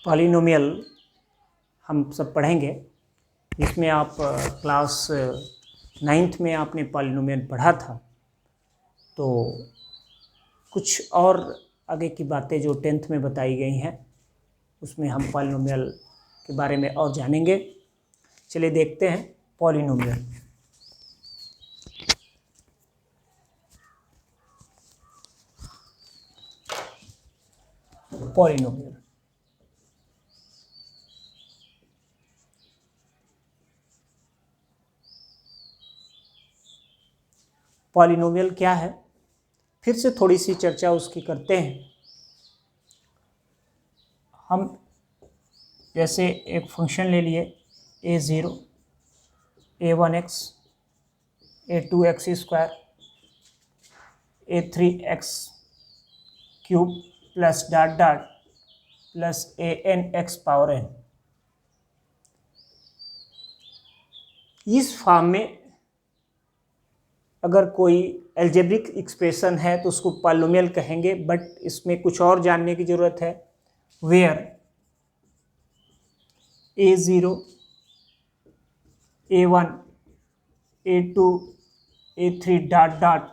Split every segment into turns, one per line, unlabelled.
Polynomial हम सब पढ़ेंगे, जिसमें आप क्लास 9th में आपने पॉलिनोमियल पढ़ा था। तो कुछ और आगे की बातें जो 10th में बताई गई हैं उसमें हम पॉलिनोमियल के बारे में और जानेंगे। चलिए देखते हैं पॉलिनोमियल। पॉलिनोमियल पॉलिनोमियल क्या है, फिर से थोड़ी सी चर्चा उसकी करते हैं। हम जैसे एक फंक्शन ले लिए a0 a1x a2x square a3x cube plus dot dot plus an x power n। इस फॉर्म में अगर कोई एल्जेब्रिक एक्सप्रेशन है तो उसको पॉलिनोमियल कहेंगे, बट इसमें कुछ और जानने की ज़रूरत है। Where a0 a1 a2 a3 dot dot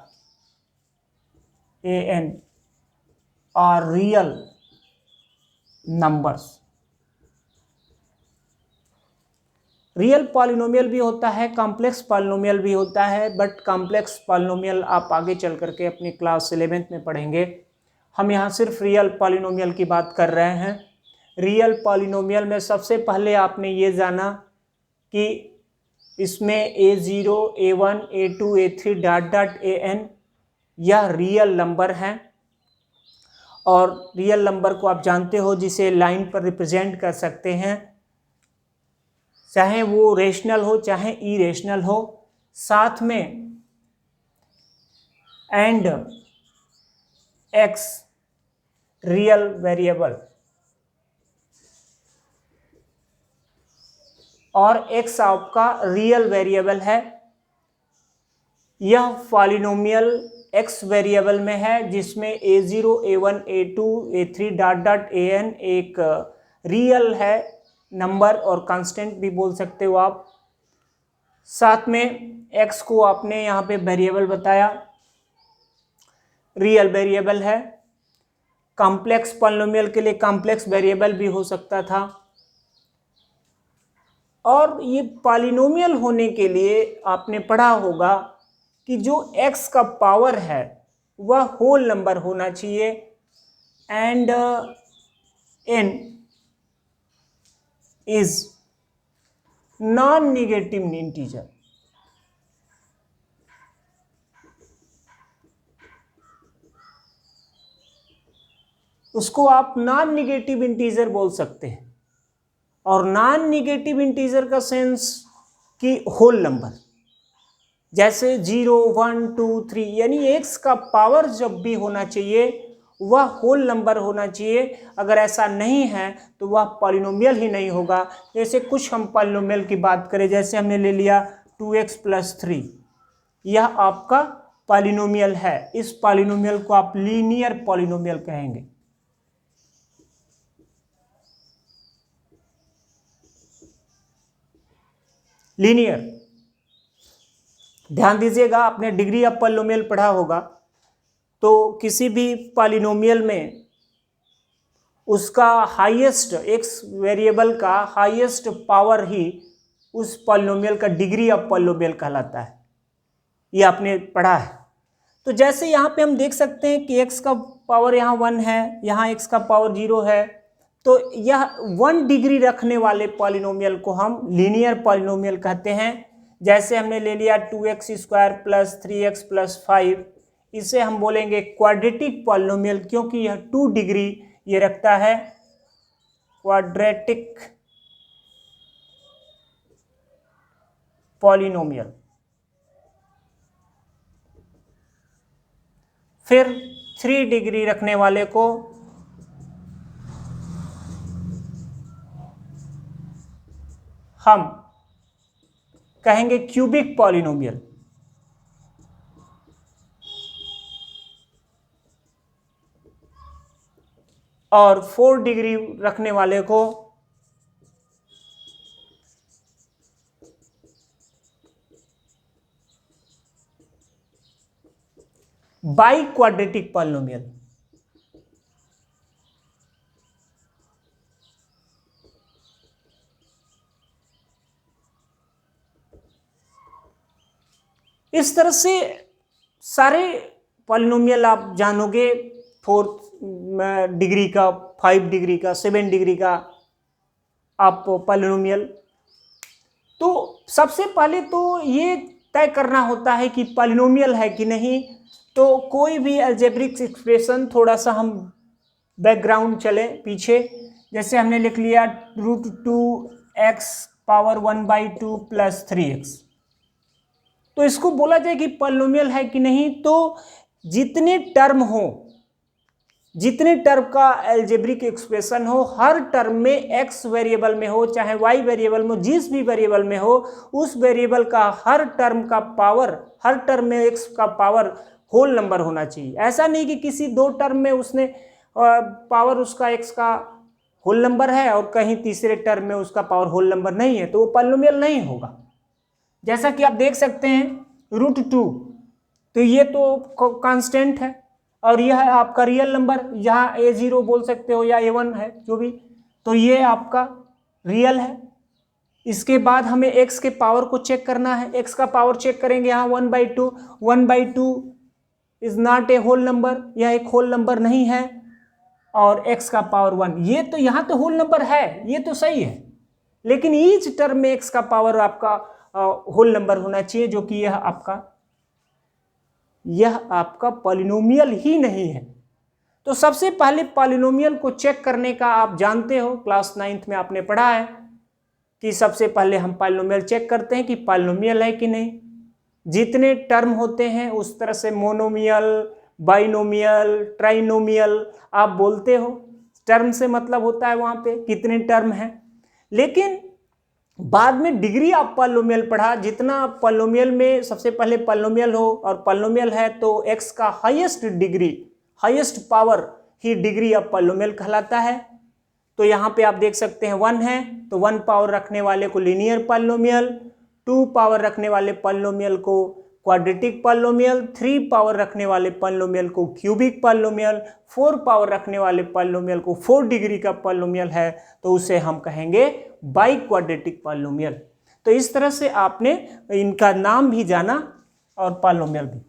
an are real numbers. Real polynomial भी होता है, कॉम्प्लेक्स पॉलिनोमियल भी होता है, बट कॉम्प्लेक्स पॉलिनोमियल आप आगे चल करके अपनी क्लास 11th में पढ़ेंगे। हम यहाँ सिर्फ रियल पॉलिनोमियल की बात कर रहे हैं। रियल पॉलिनोमियल में सबसे पहले आपने ये जाना कि इसमें a0 a1 a2 a3 dot dot an यह रियल नंबर हैं, और रियल नंबर को आप जानते हो जिसे लाइन पर रिप्रेजेंट कर सकते हैं, चाहे वो रेशनल हो चाहे इरेशनल हो। साथ में एंड x रियल वेरिएबल, और x आपका रियल वेरिएबल है। यह पॉलिनोमियल x वेरिएबल में है, जिसमें a0 a1 a2 a3 dot dot an एक रियल है नंबर, और कांस्टेंट भी बोल सकते हो आप। साथ में x को आपने यहाँ पे वेरिएबल बताया, रियल वेरिएबल है। कॉम्प्लेक्स पॉलिनोमियल के लिए कॉम्प्लेक्स वेरिएबल भी हो सकता था। और ये पॉलिनोमियल होने के लिए आपने पढ़ा होगा कि जो x का पावर है वह होल नंबर होना चाहिए, and n is non negative integer. उसको आप नॉन नेगेटिव इंटीजर बोल सकते हैं, और नॉन नेगेटिव इंटीजर का सेंस कि होल नंबर, जैसे 0 1 2 3, यानी x का पावर जब भी होना चाहिए वह होल नंबर होना चाहिए। अगर ऐसा नहीं है तो वह पॉलिनोमियल ही नहीं होगा। जैसे कुछ हम पॉलिनोमियल की बात करें, जैसे हमने ले लिया 2x + 3, यह आपका पॉलिनोमियल है। इस पॉलिनोमियल को आप लीनियर पॉलिनोमियल कहेंगे। लीनियर, ध्यान दीजिएगा, आपने डिग्री ऑफ पॉलिनोमियल पढ़ा होगा, तो किसी भी पॉलिनोमियल में उसका हाईएस्ट, एक्स वेरिएबल का हाईएस्ट पावर ही उस पॉलिनोमियल का डिग्री ऑफ पॉलिनोमियल कहलाता है। ये आपने पढ़ा है। तो जैसे यहाँ पे हम देख सकते हैं कि x का पावर यहाँ 1 है, यहाँ x का पावर 0 है, तो यह 1 डिग्री रखने वाले पॉलिनोमियल को हम लीनियर पॉलिनोमियल कहते हैं। जैसे हमने ले लिया 2x square plus 3x plus 5, इसे हम बोलेंगे क्वाड्रेटिक पॉलिनोमियल, क्योंकि यह 2 डिग्री ये रखता है। Quadratic polynomial. फिर 3 डिग्री रखने वाले को हम कहेंगे क्यूबिक पॉलिनोमियल। और 4 डिग्री रखने वाले को बाई क्वाड्रेटिक पॉलिनोमियल। इस तरह से सारे पॉलिनोमियल आप जानोगे, 4 डिग्री का, 5 डिग्री का, 7 डिग्री का आप पॉलिनोमियल। तो सबसे पहले तो ये तय करना होता है कि पॉलिनोमियल है कि नहीं। तो कोई भी अलजेब्रिक एक्सप्रेशन, थोड़ा सा हम बैकग्राउंड चले पीछे, जैसे हमने लिख लिया √2x पावर 1/2 प्लस 3x, तो इसको बोला जाए कि पॉलिनोमियल है कि नहीं। तो जितने टर्म हो, जितने टर्म का अलजेब्रिक एक्सप्रेशन हो, हर टर्म में x वेरिएबल में हो चाहे y वेरिएबल में, जिस भी वेरिएबल में हो, उस वेरिएबल का हर टर्म का पावर, हर टर्म में x का पावर होल नंबर होना चाहिए। ऐसा नहीं कि किसी 2 टर्म में उसने पावर उसका x का होल नंबर है और कहीं तीसरे टर्म में उसका पावर होल नंबर नहीं है, तो वो पॉलिनोमियल नहीं होगा। जैसा कि आप देख सकते हैं √2, तो ये तो कांस्टेंट है और यह है आपका रियल नंबर, यहाँ a0 बोल सकते हो या a1 है जो भी, तो ये आपका रियल है। इसके बाद हमें x के पावर को चेक करना है। x का पावर चेक करेंगे, यहाँ 1/2, 1/2 is not a whole number, यह एक होल नंबर नहीं है, और x का पावर 1, ये तो यहाँ तो होल नंबर है, ये तो सही है, लेकिन ईच टर्म में x का पावर आपका होल नंबर होना चाहिए, जो कि यह आपका पॉलिनोमियल ही नहीं है। तो सबसे पहले पॉलिनोमियल को चेक करने का आप जानते हो, क्लास 9th में आपने पढ़ा है कि सबसे पहले हम पॉलिनोमियल चेक करते हैं कि पॉलिनोमियल है कि नहीं। जितने टर्म होते हैं उस तरह से मोनोमियल, बाइनोमियल, ट्राइनोमियल आप बोलते हो। टर्म से मतलब होता है वहां पे कितने टर्म हैं, लेकिन बाद में डिग्री ऑफ पॉलिनोमियल पढ़ा। जितना पॉलिनोमियल में सबसे पहले पॉलिनोमियल हो, और पॉलिनोमियल है तो x का highest degree, highest power he degree of polynomial कहलाता है। तो यहाँ पे आप देख सकते हैं 1 है, तो 1 पावर रखने वाले को लीनियर पॉलिनोमियल, 2 पावर रखने वाले पॉलिनोमियल को क्वाड्रेटिक पॉलिनोमियल, 3 पावर रखने वाले पॉलिनोमियल को क्यूबिक पॉलिनोमियल, 4 पावर रखने वाले पॉलिनोमियल को 4 डिग्री का पॉलिनोमियल है, तो उसे हम कहेंगे बाई क्वाड्रेटिक पॉलिनोमियल। तो इस तरह से आपने इनका नाम भी जाना और पॉलिनोमियल भी।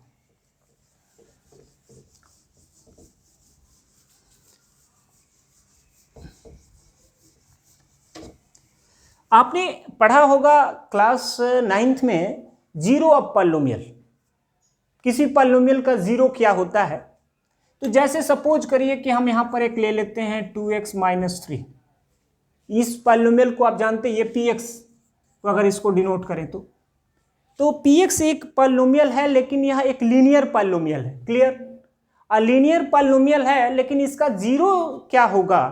आपने पढ़ा होगा क्लास 9th में जीरो ऑफ पॉलिनोमियल, किसी पॉलिनोमियल का जीरो क्या होता है। तो जैसे सपोज करिए कि हम यहाँ पर एक ले लेते हैं 2x - 3। इस पॉलिनोमियल को आप जानते हैं, ये px को अगर इसको डिनोट करें तो px एक पॉलिनोमियल है, लेकिन यह एक लीनियर पॉलिनोमियल है। क्लियर? लीनियर पॉलिनोमियल है, लेकिन इसका जीरो क्या होगा,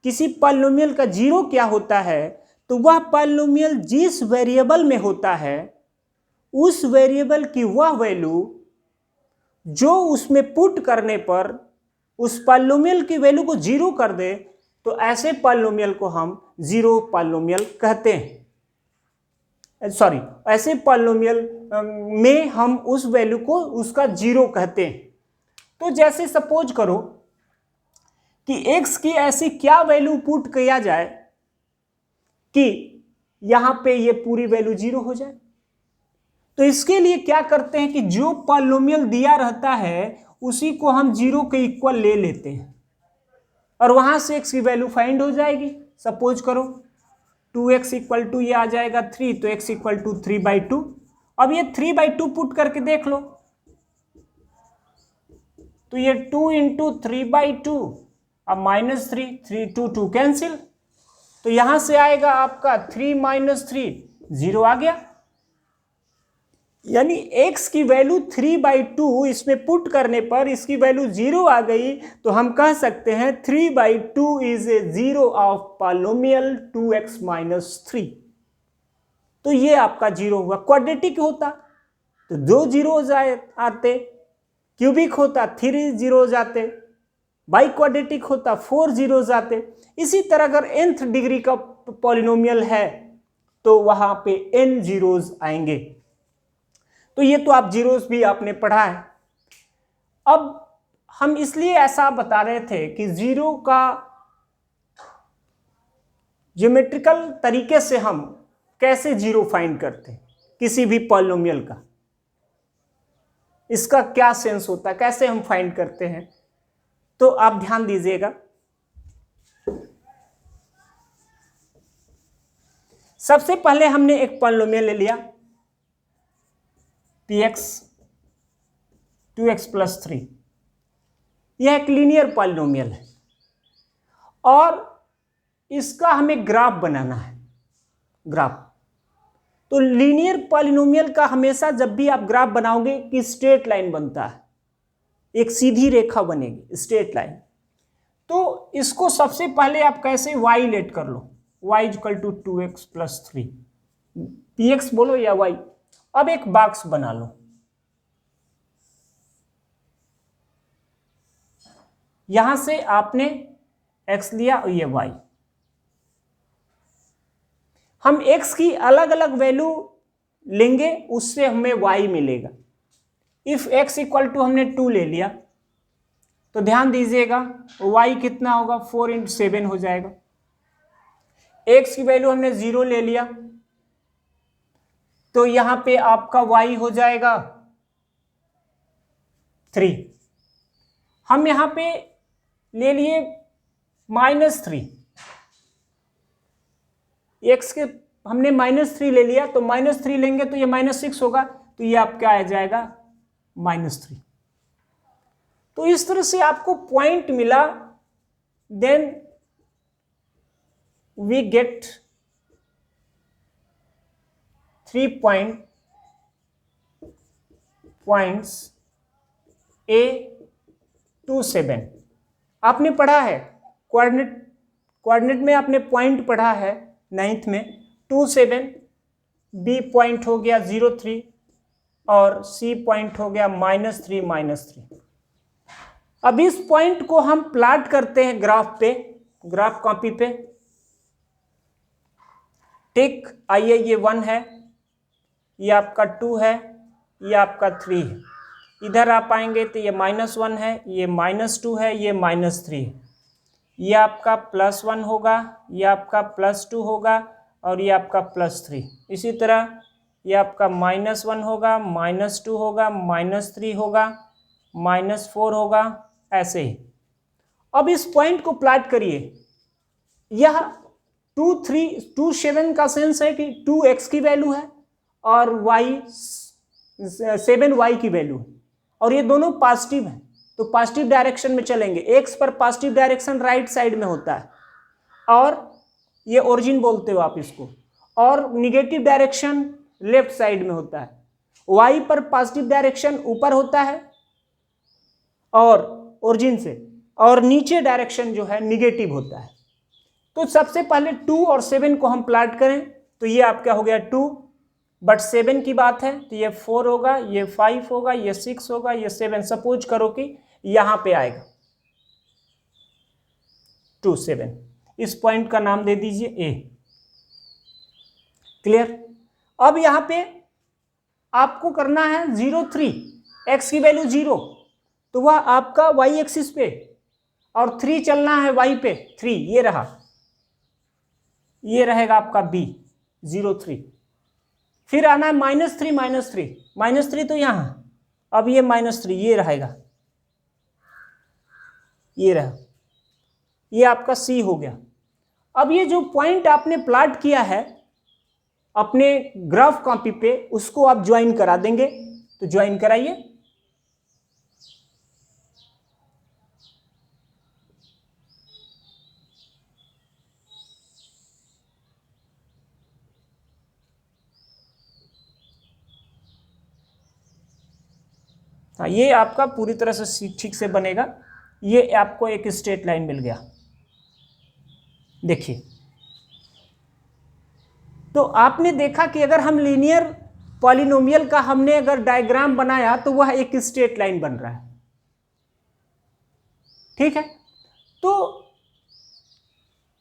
किसी पॉलिनोमियल का जीरो क्या होता है, तो वह पॉलिनोमियल जिस वेरिएबल में होता है उस वेरिएबल की वह वैल्यू जो उसमें पुट करने पर उस पॉलिनोमियल की वैल्यू को जीरो कर दे, तो ऐसे पॉलिनोमियल को हम जीरो पॉलिनोमियल कहते हैं। सॉरी, ऐसे पॉलिनोमियल में हम उस वैल्यू को उसका जीरो कहते हैं। तो जैसे सपोज करो कि x की ऐसी क्या वैल्यू पुट किया जाए कि यहां पे ये पूरी वैल्यू जीरो हो जाए। तो इसके लिए क्या करते हैं कि जो पॉलिनोमियल दिया रहता है उसी को हम जीरो के इक्वल ले लेते हैं और वहां से x की वैल्यू फाइंड हो जाएगी। सपोज करो 2x = ये आ जाएगा 3, तो x = 3/2। अब ये 3/2 पुट करके देख लो, तो ये 2 × 3/2, अब -3, 3 2 2 कैंसिल, तो यहां से आएगा आपका 3 - 3 0 आ गया। यानी x की वैल्यू 3/2 इसमें पुट करने पर इसकी वैल्यू 0 आ गई, तो हम कह सकते हैं 3/2 is a zero of polynomial 2x - 3। तो ये आपका जीरो हुआ। क्वाड्रेटिक होता तो 2 जीरो आते, क्यूबिक होता 3 जीरो जाते, बाई क्वाड्रेटिक होता 4 जीरोज आते। इसी तरह अगर nth डिग्री का पॉलिनोमियल है तो वहां पे n जीरोज आएंगे। तो ये तो आप जीरोज भी आपने पढ़ा है। अब हम इसलिए ऐसा बता रहे थे कि जीरो का ज्योमेट्रिकल तरीके से हम कैसे जीरो फाइंड करते हैं किसी भी पॉलिनोमियल का, इसका क्या सेंस होता है, कैसे हम फाइंड करते हैं, तो आप ध्यान दीजिएगा। सबसे पहले हमने एक पॉलिनोमियल ले लिया px 2x + 3। यह एक लीनियर पॉलिनोमियल है और इसका हमें ग्राफ बनाना है। ग्राफ तो लीनियर पॉलिनोमियल का हमेशा जब भी आप ग्राफ बनाओगे कि स्ट्रेट लाइन बनता है, एक सीधी रेखा बनेगी स्ट्रेट लाइन। तो इसको सबसे पहले आप कैसे y लेट कर लो, y = 2x + 3, px बोलो या y। अब एक बॉक्स बना लो, यहां से आपने x लिया और ये y। हम x की अलग अलग वैल्यू लेंगे, उससे हमें y मिलेगा। इफ x = हमने 2 ले लिया तो ध्यान दीजिएगा y कितना होगा, 4 × 7 हो जाएगा। x की वैल्यू हमने 0 ले लिया तो यहां पे आपका y हो जाएगा 3। हम यहां पे ले लिए -3, x के हमने -3 ले लिया तो -3 लेंगे तो ये -6 होगा, तो ये आपका आ जाएगा -3। तो इस तरह से आपको पॉइंट मिला, then we get 3 points A 2 7। आपने पढ़ा है कोऑर्डिनेट में, आपने पॉइंट पढ़ा है 9th में। 2 7, B पॉइंट हो गया 0 3 और C पॉइंट हो गया -3 -3। अब इस पॉइंट को हम प्लॉट करते हैं ग्राफ पे, ग्राफ कॉपी पे। टिक, आइए ये 1 है, ये आपका 2 है, ये आपका 3 है। इधर आप आएंगे तो ये -1 है, ये -2 है, ये -3 है। ये आपका +1 होगा, ये आपका +2 होगा और ये आपका +3। इसी तरह ये आपका -1 होगा, -2 होगा, -3 होगा, -4 होगा, ऐसे ही। अब इस पॉइंट को प्लॉट करिए। यह 2 7 का सेंस है कि 2x की वैल्यू है और y 7y की वैल्यू है, और ये दोनों पॉजिटिव हैं तो पॉजिटिव डायरेक्शन में चलेंगे। x पर पॉजिटिव डायरेक्शन राइट साइड में होता है और ये ओरिजिन बोलते हो आप इसको, और निगेटिव डायरेक्शन लेफ्ट साइड में होता है। y पर पॉजिटिव डायरेक्शन ऊपर होता है और ओरिजिन से, और नीचे डायरेक्शन जो है निगेटिव होता है। तो सबसे पहले 2 और 7 को हम प्लॉट करें तो ये आपका हो गया 2, बट 7 की बात है तो ये 4 होगा, ये 5 होगा, ये 6 होगा, ये 7। सपोज करो कि यहां पे आएगा 2 7। इस पॉइंट का नाम दे दीजिए A। क्लियर? अब यहां पे आपको करना है 0 3, x की वैल्यू 0 तो वह आपका y एक्सिस पे, और 3 चलना है y पे, 3 ये रहा, ये रहेगा आपका B 0 3। फिर आना है -3 -3 तो यहां, अब ये -3 ये रहेगा, ये रहा, ये आपका C हो गया। अब ये जो पॉइंट आपने प्लॉट किया है अपने ग्राफ कॉपी पे, उसको आप ज्वाइन करा देंगे, तो ज्वाइन कराइए। हाँ, ये आपका पूरी तरह से ठीक से बनेगा। ये आपको एक स्ट्रेट लाइन मिल गया। देखिए, तो आपने देखा कि अगर हम लीनियर पॉलिनोमियल का हमने अगर डायग्राम बनाया तो वह एक स्ट्रेट लाइन बन रहा है। ठीक है, तो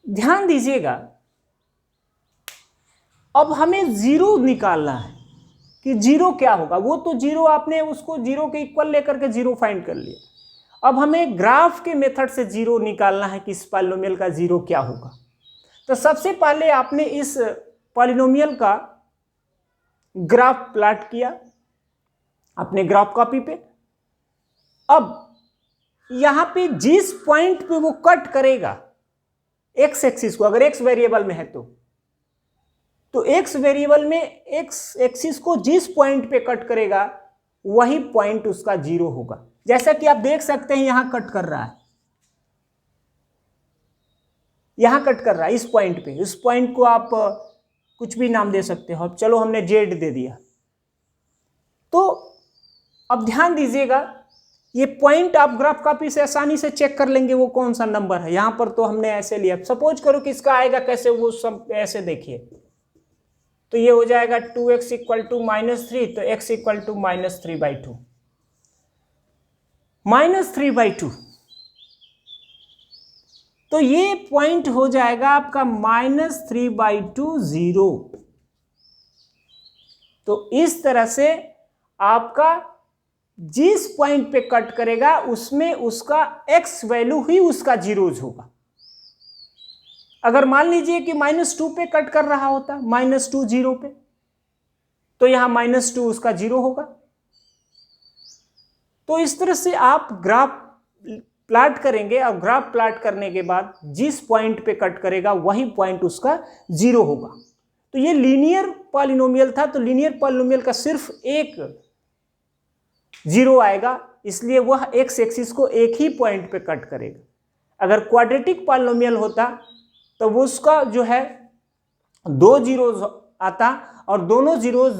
ध्यान दीजिएगा, अब हमें जीरो निकालना है कि जीरो क्या होगा। वो तो जीरो आपने उसको जीरो के इक्वल लेकर के जीरो फाइंड कर लिया। अब हमें ग्राफ के मेथड से जीरो निकालना है कि इस पॉलिनोमियल का जीरो क्या होगा। तो सबसे पहले आपने इस पॉलिनोमियल का ग्राफ प्लॉट किया अपने ग्राफ कॉपी पे। अब यहां पे जिस पॉइंट पे वो कट करेगा एक्स एक्सिस को, अगर एक्स वेरिएबल में है तो एक्स वेरिएबल में एक्स एक्सिस को जिस पॉइंट पे कट करेगा वही पॉइंट उसका जीरो होगा। जैसा कि आप देख सकते हैं यहां कट कर रहा है, यहां कट कर रहा है इस पॉइंट पे। इस पॉइंट को आप कुछ भी नाम दे सकते हो, चलो हमने जेड दे दिया। तो अब ध्यान दीजिएगा, ये पॉइंट आप ग्राफ कॉपी से आसानी से चेक कर लेंगे वो कौन सा नंबर है। यहां पर तो हमने ऐसे लिया, सपोज करो कि इसका आएगा कैसे, वो सब ऐसे देखिए, तो ये हो जाएगा 2x इक्वल टू -3, तो x इक्वल टू -3/2, -3/2। तो ये पॉइंट हो जाएगा आपका -3/2 0। तो इस तरह से आपका जिस पॉइंट पे कट करेगा उसमें उसका x वैल्यू ही उसका जीरोज होगा। अगर मान लीजिए कि -2 पे कट कर रहा होता, -2 0 पे, तो यहां -2 उसका जीरो होगा। तो इस तरह से आप ग्राफ प्लॉट करेंगे और ग्राफ प्लॉट करने के बाद जिस पॉइंट पे कट करेगा वही पॉइंट उसका जीरो होगा। तो ये लीनियर पॉलिनोमियल था, तो लीनियर पॉलिनोमियल का सिर्फ एक जीरो आएगा, इसलिए वह एक्स एक्सिस को एक ही पॉइंट पे कट करेगा। अगर क्वाड्रेटिक पॉलिनोमियल होता तो वो उसका जो है दो जीरोज आता, और दोनों जीरोज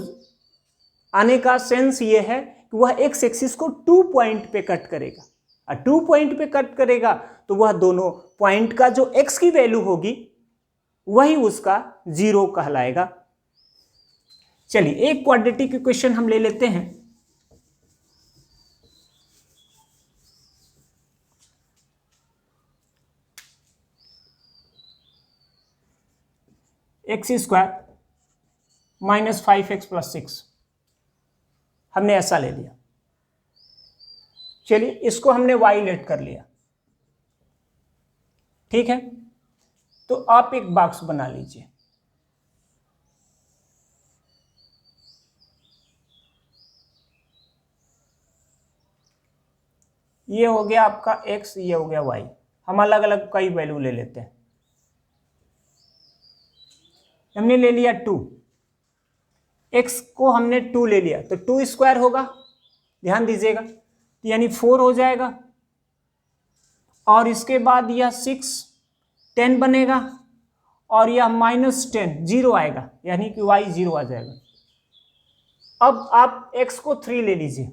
आने का सेंस ये है कि वह एक्स एक्सिस को 2 पॉइंट पे कट करेगा, और 2 पॉइंट पे कट करेगा तो वह दोनों पॉइंट का जो एक्स की वैल्यू होगी वही उसका जीरो कहलाएगा। चलिए एक क्वाड्रेटिक इक्वेशन हम ले लेते हैं। x² -5x + 6 हमने ऐसा ले लिया। चलिए इसको हमने y लेट कर लिया, ठीक है। तो आप एक बॉक्स बना लीजिए, ये हो गया आपका x, ये हो गया y। हम अलग अलग कई वैल्यू ले लेते हैं। हमने ले लिया 2, x को हमने 2 ले लिया, तो 2² होगा, ध्यान दीजिएगा, यानी 4 हो जाएगा। और इसके बाद यह 6 10 बनेगा, और यह -10 0 आएगा, यानी कि y 0 आ जाएगा। अब आप x को 3 ले लीजिए,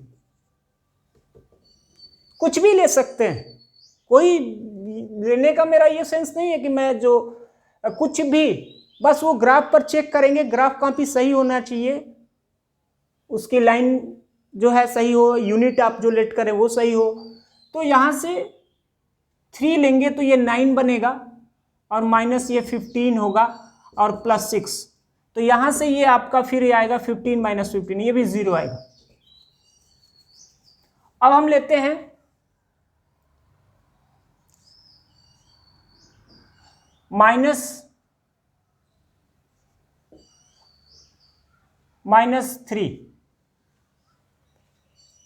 कुछ भी ले सकते हैं, कोई लेने का मेरा ये सेंस नहीं है कि मैं जो कुछ भी, बस वो ग्राफ पर चेक करेंगे, ग्राफ कॉपी सही होना चाहिए, उसकी लाइन जो है सही हो, यूनिट आप जो लेट करें वो सही हो। तो यहां से 3 लेंगे तो ये 9 बनेगा, और माइनस ये 15 होगा, और +6, तो यहां से ये आपका फिर आएगा 15 - 15, ये भी 0 आएगा। अब हम लेते हैं -3,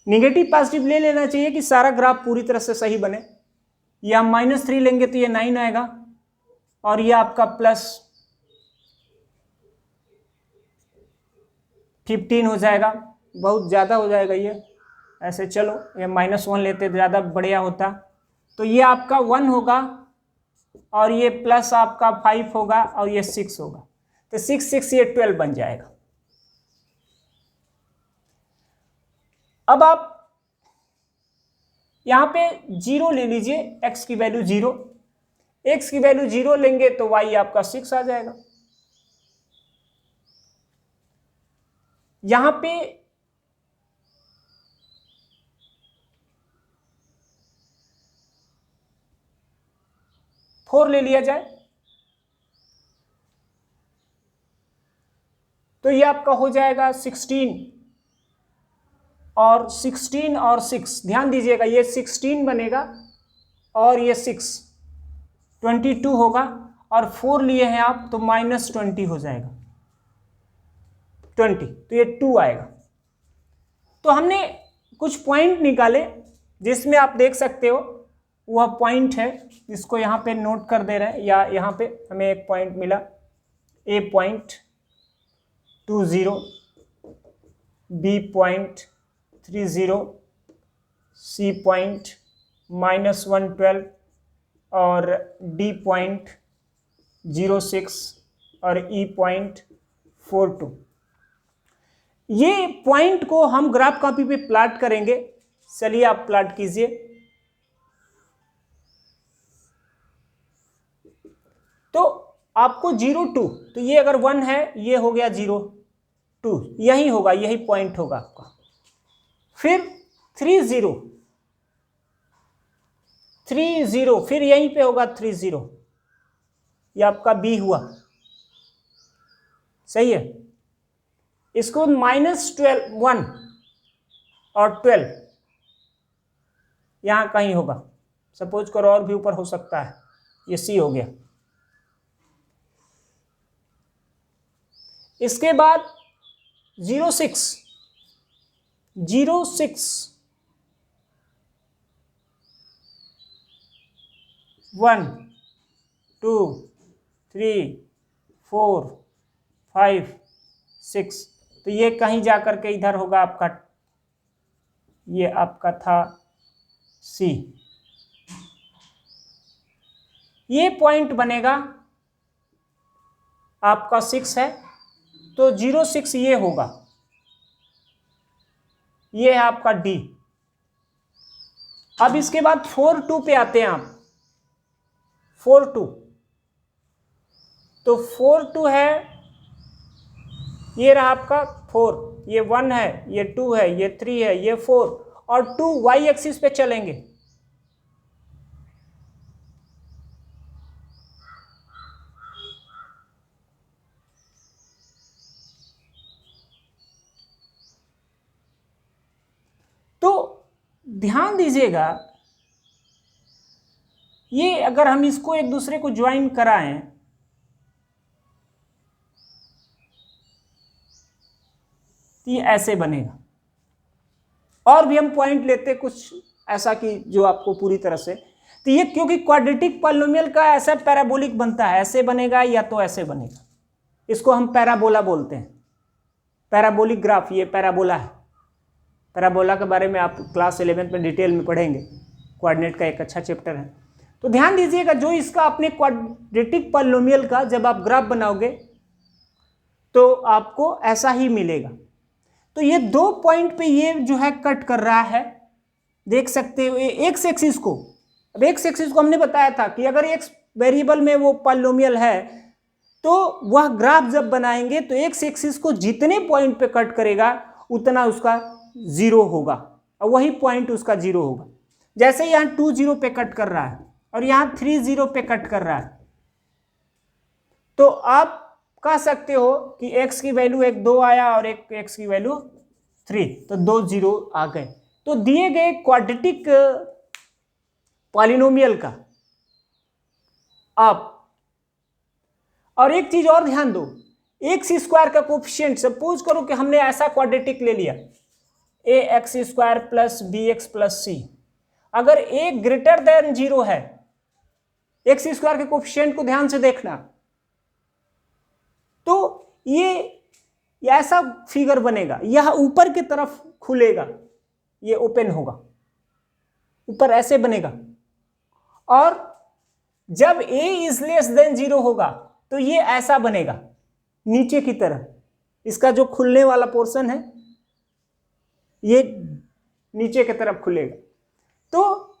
निगेटिव पॉजिटिव ले लेना चाहिए कि सारा ग्राफ पूरी तरह से सही बने। ये हम -3 लेंगे तो ये 9 आएगा, और ये आपका +15 हो जाएगा। बहुत ज़्यादा हो जाएगा ये ऐसे, चलो ये -1 लेते तो ज़्यादा बढ़िया होता। तो ये आपका 1 होगा, और ये प्लस आपका 5 होगा, और ये 6 होगा, तो 6 6 ये 12 बन जाएगा। अब आप यहां पे 0 ले लीजिए, x की वैल्यू 0, x की वैल्यू 0 लेंगे तो y आपका 6 आ जाएगा। यहां पे 4 ले लिया जाए तो ये आपका हो जाएगा 16 और 6। ध्यान दीजिएगा, ये 16 बनेगा और ये 6, 22 होगा, और 4 लिए हैं आप तो -20 हो जाएगा, 20, तो ये 2 आएगा। तो हमने कुछ पॉइंट निकाले जिसमें आप देख सकते हो वह पॉइंट है, इसको यहाँ पे नोट कर दे रहे हैं, या यहाँ पे हमें एक पॉइंट मिला, A point 20, B point 30, C point -112 और D पॉइंट 06 और E पॉइंट 42। ये पॉइंट को हम ग्राफ कॉपी पे प्लॉट करेंगे। चलिए आप प्लॉट कीजिए। तो आपको 0-2, तो ये अगर 1 है, ये हो गया 0-2, यही होगा, यही पॉइंट होगा आपका। फिर 30, फिर यहीं पे होगा 30, ये आपका B हुआ, सही है। इसको -12, 1 और 12 यहां कहीं होगा, सपोज करो, और भी ऊपर हो सकता है, ये C हो गया। इसके बाद 06, 1 2 3 4 5 6, तो ये कहीं जाकर के इधर होगा आपका, ये आपका था C। ये पॉइंट बनेगा आपका 6 है, तो 06 ये होगा, ये है आपका D। अब इसके बाद 4-2 पे आते हैं आप, 4-2, तो 4-2 है, ये रहा आपका 4, ये 1 है, ये 2 है, ये 3 है, ये 4, और 2 y एक्सिस पे चलेंगे। तो ध्यान दीजिएगा, ये अगर हम इसको एक दूसरे को ज्वाइन कराएं तो ये ऐसे बनेगा। और भी हम पॉइंट लेते कुछ ऐसा कि जो आपको पूरी तरह से, तो ये क्योंकि क्वाड्रेटिक पॉलिनोमियल का ऐसा पैराबोलिक बनता है, ऐसे बनेगा या तो ऐसे बनेगा, इसको हम पैराबोला बोलते हैं, पैराबोलिक ग्राफ, ये पैराबोला है। पैराबोला के बारे में आप क्लास 11 में डिटेल में पढ़ेंगे, कोऑर्डिनेट का एक अच्छा चैप्टर है। तो ध्यान दीजिएगा, जो इसका अपने क्वाड्रेटिक पॉलिनोमियल का जब आप ग्राफ बनाओगे तो आपको ऐसा ही मिलेगा। तो ये 2 पॉइंट पे ये जो है कट कर रहा है, देख सकते हो एक्स एक्सिस को। अब एक्स एक्सिस को हमने बताया था कि अगर एक्स वेरिएबल में वो पॉलिनोमियल है तो वह ग्राफ जब बनाएंगे तो एक्स एक्सिस को जितने पॉइंट पे कट करेगा उतना उसका 0 होगा, और वही पॉइंट उसका 0 होगा। जैसे यहाँ 2 0 पे कट कर रहा है और यहाँ 3 0 पे कट कर रहा है, तो आप कह सकते हो कि x की वैल्यू एक 2 आया और एक x की वैल्यू 3, तो 2 0 आ गए। तो दिए गए क्वाड्रेटिक पॉलिनोमियल का आप, और एक चीज और ध्यान दो, एक्स स्क्वायर का कोफिशिएंट, सपोज करो कि हमने ऐसा क्वाड्रेटिक ले लिया ax² plus bx plus c, अगर a ग्रेटर देन 0 है, एक्स स्क्वायर के कोफिशिएंट को ध्यान से देखना, तो ये ऐसा फिगर बनेगा, यह ऊपर की तरफ खुलेगा, ये ओपन होगा, ऊपर ऐसे बनेगा, और जब a इज लेस देन 0 होगा तो ये ऐसा बनेगा नीचे की तरह, इसका जो खुलने वाला पोर्शन है ये नीचे की तरफ खुलेगा, तो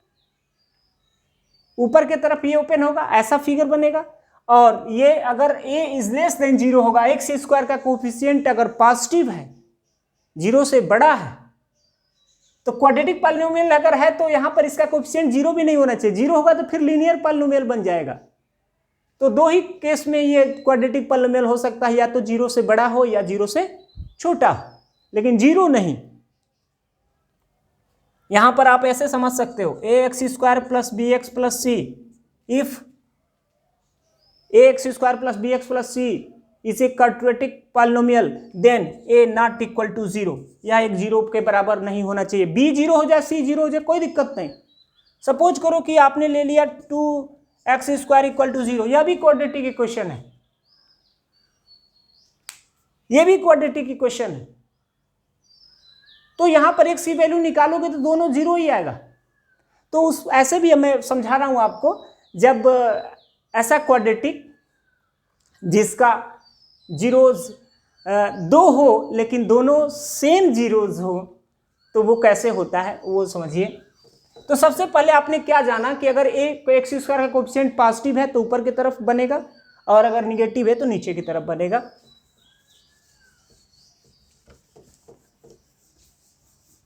ऊपर की तरफ ये ओपन होगा, ऐसा फिगर बनेगा। और ये अगर a इज लेस देन 0 होगा, एक्स स्क्वायर का कोफिशिएंट अगर पॉजिटिव है, 0 से बड़ा है, तो क्वाड्रेटिक पॉलिनोमियल अगर है तो यहां पर इसका कोफिशिएंट 0 भी नहीं होना चाहिए, 0 होगा तो फिर लीनियर पॉलिनोमियल बन जाएगा, तो दो ही केस में ये क्वाड्रेटिक पॉलिनोमियल हो सकता है, या तो 0 से बड़ा हो या 0 से छोटा हो, लेकिन 0 नहीं। यहां पर आप ऐसे समझ सकते हो, ax² plus bx plus C, if ax² plus bx plus C is a quadratic polynomial then a not equal to 0। यह एक 0 के बराबर नहीं होना चाहिए। b 0 हो जाए, c 0 हो जाए, कोई दिक्कत नहीं। सपोज करो कि आपने ले लिया 2x² इक्वल टू 0, यह भी क्वाड्रेटिक इक्वेशन है, यह भी क्वाड्रेटिक इक्वेशन है। तो यहां पर एक सी वैल्यू निकालोगे तो दोनों 0 ही आएगा। तो उस ऐसे भी मैं समझा रहा हूं आपको, जब ऐसा क्वाड्रेटिक जिसका जीरोज 2 हो लेकिन दोनों सेम जीरोज हो, तो वो कैसे होता है वो समझिए। तो सबसे पहले आपने क्या जाना कि अगर x² का कोएफिशिएंट पॉजिटिव है तो ऊपर की तरफ बनेगा, और अगर निगेटिव है तो नीचे की तरफ बनेगा।